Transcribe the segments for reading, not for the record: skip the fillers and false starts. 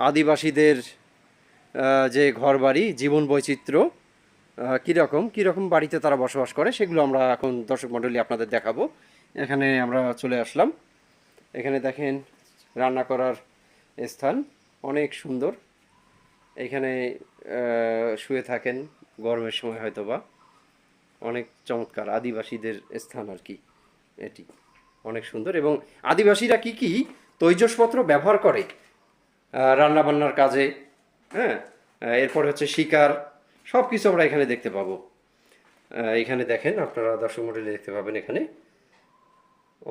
আদিবাসীদের যে ঘরবাড়ি জীবন বৈচিত্র্য কীরকম কীরকম বাড়িতে তারা বসবাস করে সেগুলো আমরা এখন দর্শক মণ্ডলী আপনাদের দেখাবো। এখানে আমরা চলে আসলাম। এখানে দেখেন রান্না করার স্থান অনেক সুন্দর। এখানে শুয়ে থাকেন গরমের সময় হয়তো বা। অনেক চমৎকার আদিবাসীদের স্থান আর কি এটি, অনেক সুন্দর। এবং আদিবাসীরা কি কি তৈজসপত্র ব্যবহার করে রান্না বান্নার কাজে, হ্যাঁ, এরপর হচ্ছে শিকার, সব কিছু আমরা এখানে দেখতে পাবো। এখানে দেখেন আপনারা দর্শক মণ্ডলী দেখতে পাবেন এখানে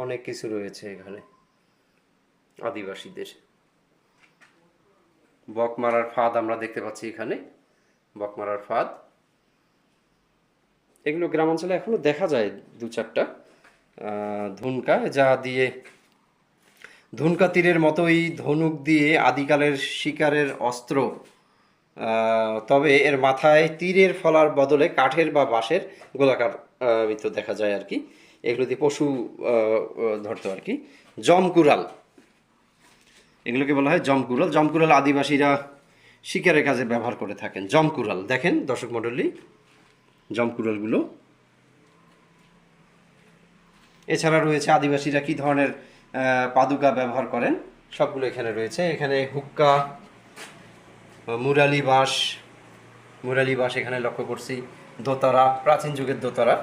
অনেক কিছু রয়েছে। এখানে আদিবাসীদের বক মারার ফাঁদ আমরা দেখতে পাচ্ছি। এখানে বক মারার ফাঁদ, এগুলো গ্রামাঞ্চলে এখনো দেখা যায় দু চারটা। ধুনকা, যা দিয়ে ধুনকা তীরের মতোই ধনুক দিয়ে আদিকালের শিকারের অস্ত্র, তবে এর মাথায় তীরের ফলার বদলে কাঠের বা বাঁশের গোলাকার বৃত্ত দেখা যায় আর কি। এগুলো দিয়ে পশু ধরতো আর কি। জমকুরাল, এগুলোকে বলা হয় জমকুরাল। জমকুরাল আদিবাসীরা শিকারের কাজে ব্যবহার করে থাকেন। জমকুরাল দেখেন দর্শক মণ্ডলী, জমকুরালগুলো। এছাড়া রয়েছে আদিবাসীরা কী ধরনের পাদুকা ব্যবহার করেন সবগুলো এখানে রয়েছে। এখানে হুক্কা, মুরালি বাঁশ, মুরালি বাঁশ এখানে লক্ষ্য করছি। দোতারা, প্রাচীন যুগের দোতারা।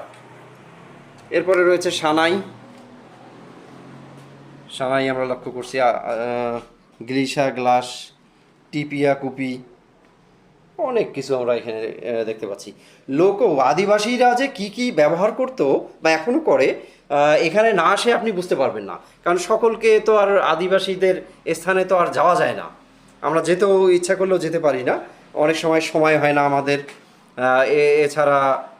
এরপরে রয়েছে সানাই, সানাই আমরা লক্ষ্য করছি। গ্লিসা গ্লাস, টিপিয়া কুপি, অনেক কিছু আমরা এখানে দেখতে পাচ্ছি। আদিবাসীরা যে কি কি ব্যবহার করতো বা এখনো করে, এখানে না আসে আপনি বুঝতে পারবেন না। কারণ সকলকে তো আর আদিবাসীদের স্থানে তো আর যাওয়া যায় না, আমরা যেতেও ইচ্ছা করলেও যেতে পারি না, অনেক সময় হয় না আমাদের। এছাড়া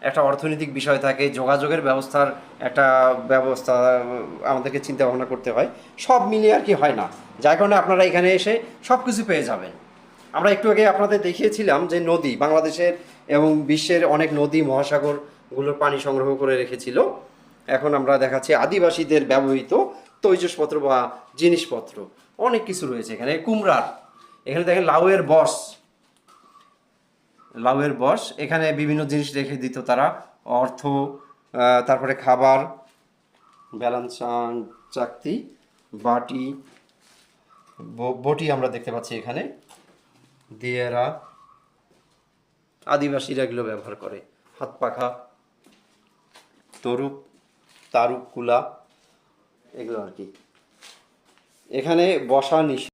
একটা অর্থনৈতিক বিষয় থাকে, যোগাযোগের ব্যবস্থার একটা ব্যবস্থা আমাদেরকে চিন্তা ভাবনা করতে হয়, সব মিলিয়ে আর কি হয় না। যার কারণে আপনারা এখানে এসে সব কিছু পেয়ে যাবেন। আমরা একটু আগে আপনাদের দেখিয়েছিলাম যে নদী, বাংলাদেশের এবং বিশ্বের অনেক নদী মহাসাগরগুলোর পানি সংগ্রহ করে রেখেছিল। এখন আমরা দেখাচ্ছি আদিবাসীদের ব্যবহৃত তৈজসপত্র বা জিনিসপত্র, অনেক কিছু রয়েছে এখানে। কুমড়ার, এখানে দেখেন লাউয়ের বস, লাউয়ের বস, এখানে বিভিন্ন জিনিস রেখে দিত তারা, অর্থ, তারপরে খাবার, ব্যালান্স চাকতি, বাটি, বটি আমরা দেখতে পাচ্ছি এখানে। দিয়েরা, আদিবাসীরা এগুলো ব্যবহার করে। হাত পাখা, তরুপ, তারুপ কুলা, এগুলো আর কি। এখানে বসা নিষেধ।